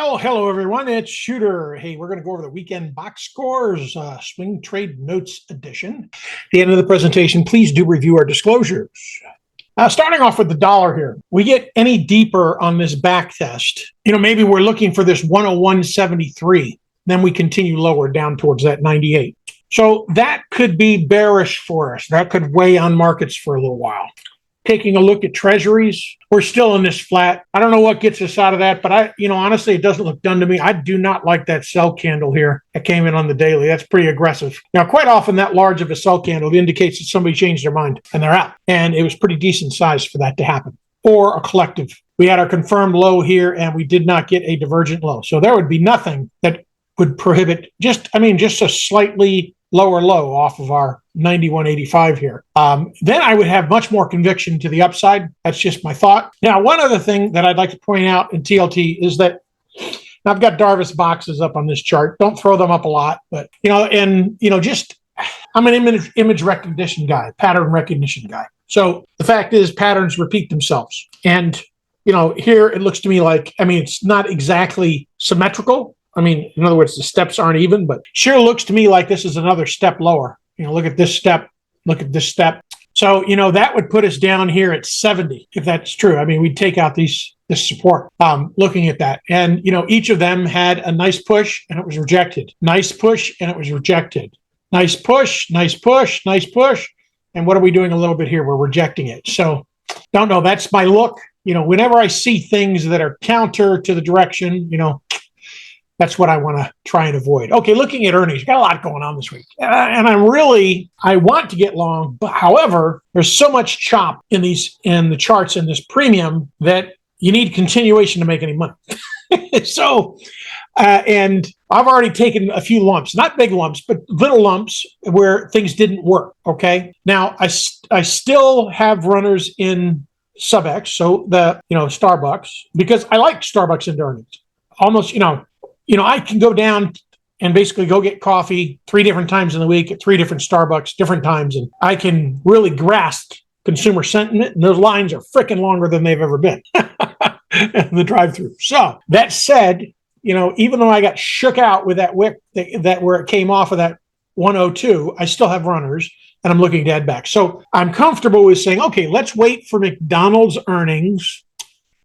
Well, hello everyone. It's Shooter. Hey, we're going to go over the weekend box scores, swing trade notes edition. At the end of the presentation, please do review our disclosures. Starting off with the dollar here, we get any deeper on this back test. Maybe we're looking for this 101.73. Then we continue lower down towards that 98. So that could be bearish for us. That could weigh on markets for a little while. Taking a look at treasuries, we're still in this flat. I don't know what gets us out of that, but honestly, it doesn't look done to me. I do not like that sell candle here that came in on the daily. That's pretty aggressive. Now, quite often that large of a sell candle indicates that somebody changed their mind and they're out. And it was pretty decent size for that to happen. Or a collective. We had our confirmed low here and we did not get a divergent low. So there would be nothing that would prohibit just a slightly lower low off of our 91.85 here. Then I would have much more conviction to the upside. That's just my thought. Now, one other thing that I'd like to point out in TLT is that I've got Darvis boxes up on this chart. Don't throw them up a lot, but I'm an image recognition guy, pattern recognition guy. So the fact is patterns repeat themselves. And, here it looks to me like, it's not exactly symmetrical. In other words, the steps aren't even, but sure looks to me like this is another step lower. Look at this step, look at this step. So, that would put us down here at 70, if that's true. We'd take out this support, looking at that. And, each of them had a nice push and it was rejected. Nice push and it was rejected. Nice push, nice push, nice push. And what are we doing a little bit here? We're rejecting it. So, don't know. That's my look. Whenever I see things that are counter to the direction, that's what I want to try and avoid. Okay, looking at earnings, got a lot going on this week. And I want to get long, but however, there's so much chop in the charts in this premium that you need continuation to make any money. So, and I've already taken a few lumps, not big lumps, but little lumps where things didn't work, okay? Now, I still have runners in sub-X, so the, Starbucks, because I like Starbucks into earnings. Almost, I can go down and basically go get coffee 3 different times in the week at 3 different Starbucks, different times, and I can really grasp consumer sentiment, and those lines are freaking longer than they've ever been in the drive-through. So that said, even though I got shook out with that wick that where it came off of that 102, I still have runners, and I'm looking to add back. So I'm comfortable with saying, okay, let's wait for McDonald's earnings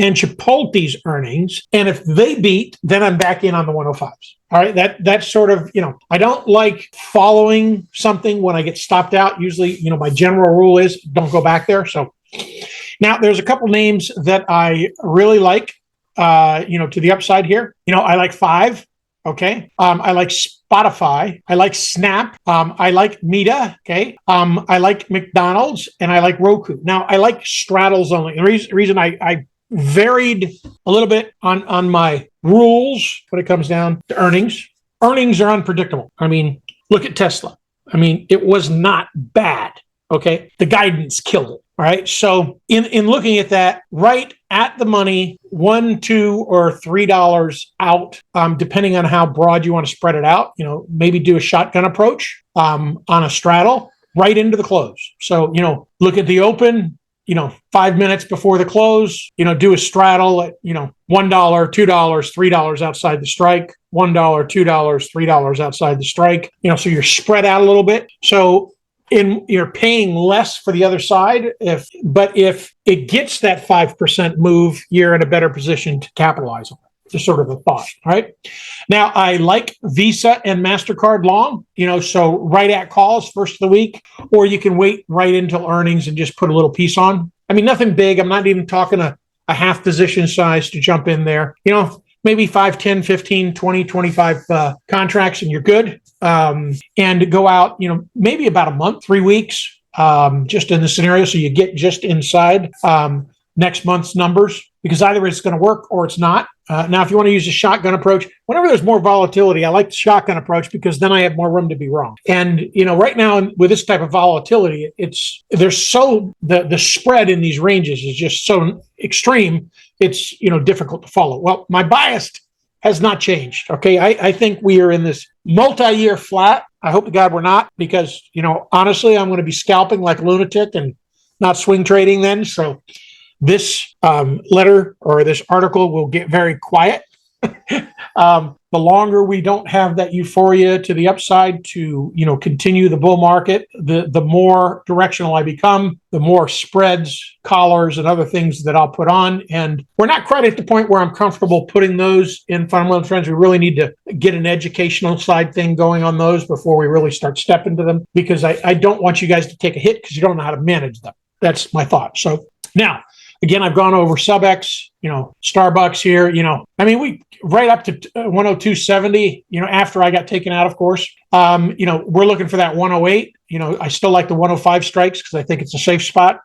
and Chipotle's earnings. And if they beat, then I'm back in on the 105s. All right. That's sort of, I don't like following something when I get stopped out. Usually, my general rule is don't go back there. So now there's a couple names that I really like, to the upside here. I like 5. Okay. I like Spotify. I like Snap. I like Meta. Okay. I like McDonald's and I like Roku. Now I like straddles only. The reason I varied a little bit on my rules when it comes down to earnings. Earnings are unpredictable. Look at Tesla. It was not bad. Okay. The guidance killed it. All right. So in looking at that, right at the money, $1, $2, or $3 out, depending on how broad you want to spread it out, maybe do a shotgun approach on a straddle right into the close. So, look at the open, 5 minutes before the close, do a straddle at, $1, $2, $3 outside the strike, $1, $2, $3 outside the strike, so you're spread out a little bit. So you're paying less for the other side. But if it gets that 5% move, you're in a better position to capitalize on it. Just sort of a thought. All right. Now I like Visa and MasterCard long, so right at calls first of the week, or you can wait right until earnings and just put a little piece on. Nothing big. I'm not even talking a half position size to jump in there, maybe 5, 10, 15, 20, 25 contracts and you're good. And go out, maybe about a month, 3 weeks, just in the scenario. So you get just inside next month's numbers, because either it's going to work or it's not. Now, if you want to use a shotgun approach, whenever there's more volatility, I like the shotgun approach because then I have more room to be wrong. And, right now with this type of volatility, the spread in these ranges is just so extreme. It's, difficult to follow. Well, my bias has not changed. Okay. I think we are in this multi-year flat. I hope to God we're not, because, honestly, I'm going to be scalping like a lunatic and not swing trading then. So this letter or this article will get very quiet The longer we don't have that euphoria to the upside to, continue the bull market, the more directional I become, the more spreads, collars, and other things that I'll put on. And we're not quite at the point where I'm comfortable putting those in fundamental trends. We really need to get an educational side thing going on those before we really start stepping to them, because I don't want you guys to take a hit because you don't know how to manage them. That's my thought. So now, again, I've gone over sub-X, Starbucks here, we right up to 102.70, after I got taken out, of course. We're looking for that 108. I still like the 105 strikes because I think it's a safe spot.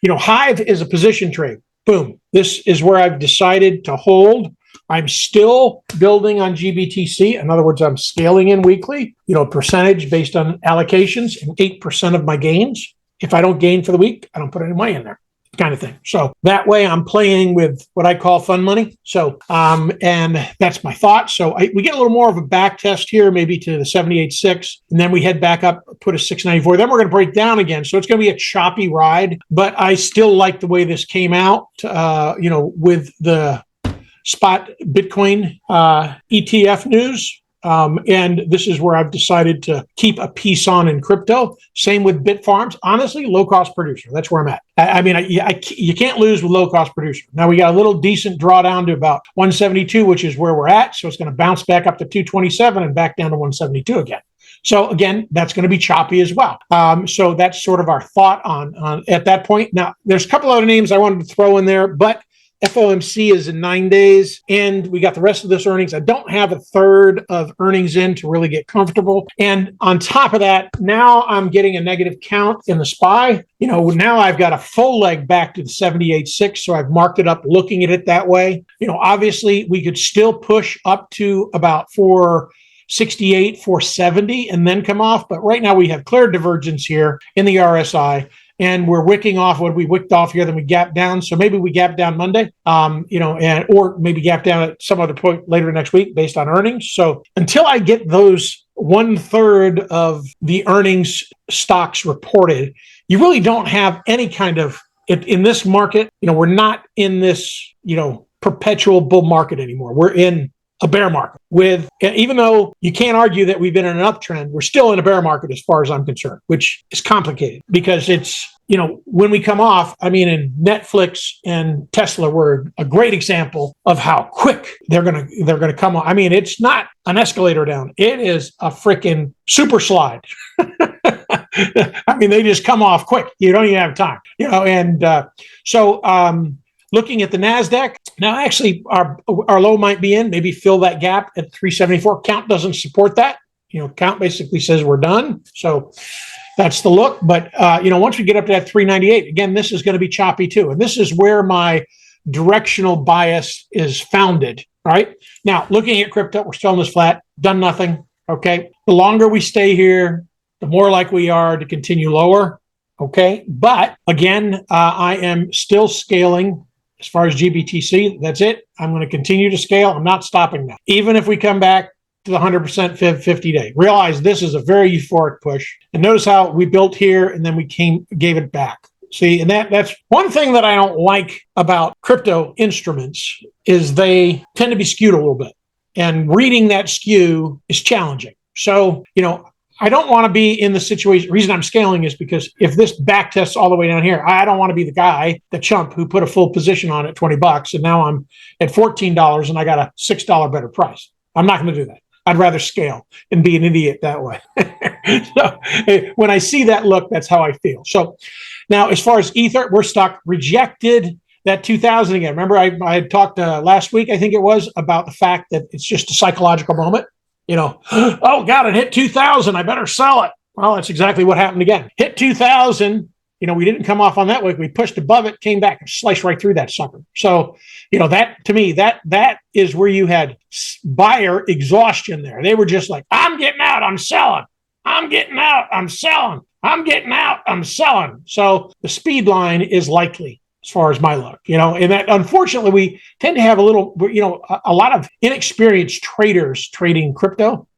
Hive is a position trade. Boom. This is where I've decided to hold. I'm still building on GBTC. In other words, I'm scaling in weekly, percentage based on allocations and 8% of my gains. If I don't gain for the week, I don't put any money in there, kind of thing. So that way I'm playing with what I call fun money. So, and that's my thought. So we get a little more of a back test here, maybe to the 78.6, and then we head back up, put a 694. Then we're going to break down again. So it's going to be a choppy ride, but I still like the way this came out, with the spot Bitcoin ETF news. And this is where I've decided to keep a piece on in crypto. Same with Bitfarms. Honestly, low-cost producer. That's where I'm at. You can't lose with low-cost producer. Now, we got a little decent drawdown to about 172, which is where we're at. So it's going to bounce back up to 227 and back down to 172 again. So again, that's going to be choppy as well. So that's sort of our thought on at that point. Now, there's a couple other names I wanted to throw in there, but FOMC is in 9 days, and we got the rest of this earnings. I don't have a third of earnings in to really get comfortable. And on top of that, now I'm getting a negative count in the SPY. Now I've got a full leg back to the 78.6, so I've marked it up looking at it that way. Obviously, we could still push up to about 468, 470, and then come off. But right now we have clear divergence here in the RSI. And we're wicking off what we wicked off here, then we gap down. So maybe we gap down Monday, or maybe gap down at some other point later next week based on earnings. So until I get those 1/3 of the earnings stocks reported, you really don't have any kind of, in this market, we're not in this, perpetual bull market anymore. We're in a bear market even though you can't argue that we've been in an uptrend, we're still in a bear market as far as I'm concerned, which is complicated because it's, when we come off, in Netflix and Tesla were a great example of how quick they're going to come on. It's not an escalator down. It is a freaking super slide. They just come off quick. You don't even have time, looking at the NASDAQ, now actually our low might be in, maybe fill that gap at 374. Count doesn't support that. Count basically says we're done. So that's the look. But, once we get up to that 398, again, this is going to be choppy too. And this is where my directional bias is founded, right? Now, looking at crypto, we're still in this flat, done nothing, okay? The longer we stay here, the more likely we are to continue lower, okay? But again, I am still scaling. As far as GBTC, that's it. I'm going to continue to scale. I'm not stopping now. Even if we come back to the 100% Fib 50-day. Realize this is a very euphoric push. And notice how we built here and then we gave it back. See, and that's one thing that I don't like about crypto instruments is they tend to be skewed a little bit. And reading that skew is challenging. So, I don't want to be in the situation. The reason I'm scaling is because if this back tests all the way down here, I don't want to be the guy, the chump who put a full position on at $20 and now I'm at $14 and I got a $6 better price. I'm not going to do that. I'd rather scale and be an idiot that way. So when I see that look, that's how I feel. So now as far as Ether, we're stuck, rejected that 2000 again. Remember I had talked last week, I think it was, about the fact that it's just a psychological moment. Oh God, it hit 2000. I better sell it. Well, that's exactly what happened again. Hit 2000. We didn't come off on that week. We pushed above it, came back and sliced right through that sucker. So, that to me, that is where you had buyer exhaustion there. They were just like, I'm getting out, I'm selling. I'm getting out, I'm selling. I'm getting out, I'm selling. So the speed line is likely. As far as my luck, and that unfortunately we tend to have a lot of inexperienced traders trading crypto.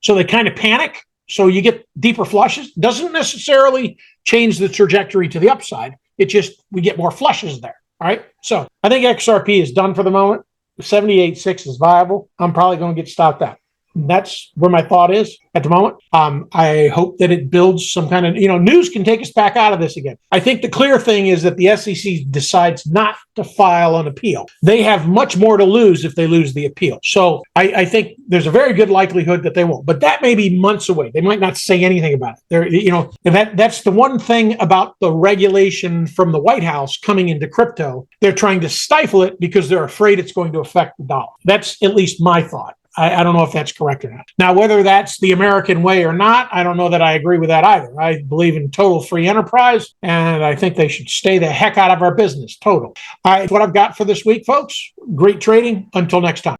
So they kind of panic. So you get deeper flushes. Doesn't necessarily change the trajectory to the upside. It just, we get more flushes there. All right. So I think XRP is done for the moment. 78.6 is viable. I'm probably going to get stopped out. That's where my thought is at the moment. I hope that it builds some kind of, news can take us back out of this again. I think the clear thing is that the SEC decides not to file an appeal. They have much more to lose if they lose the appeal. So I think there's a very good likelihood that they won't, but that may be months away. They might not say anything about it. That's the one thing about the regulation from the White House coming into crypto. They're trying to stifle it because they're afraid it's going to affect the dollar. That's at least my thought. I don't know if that's correct or not. Now, whether that's the American way or not, I don't know that I agree with that either. I believe in total free enterprise, and I think they should stay the heck out of our business. Total. All right, what I've got for this week, folks. Great trading. Until next time.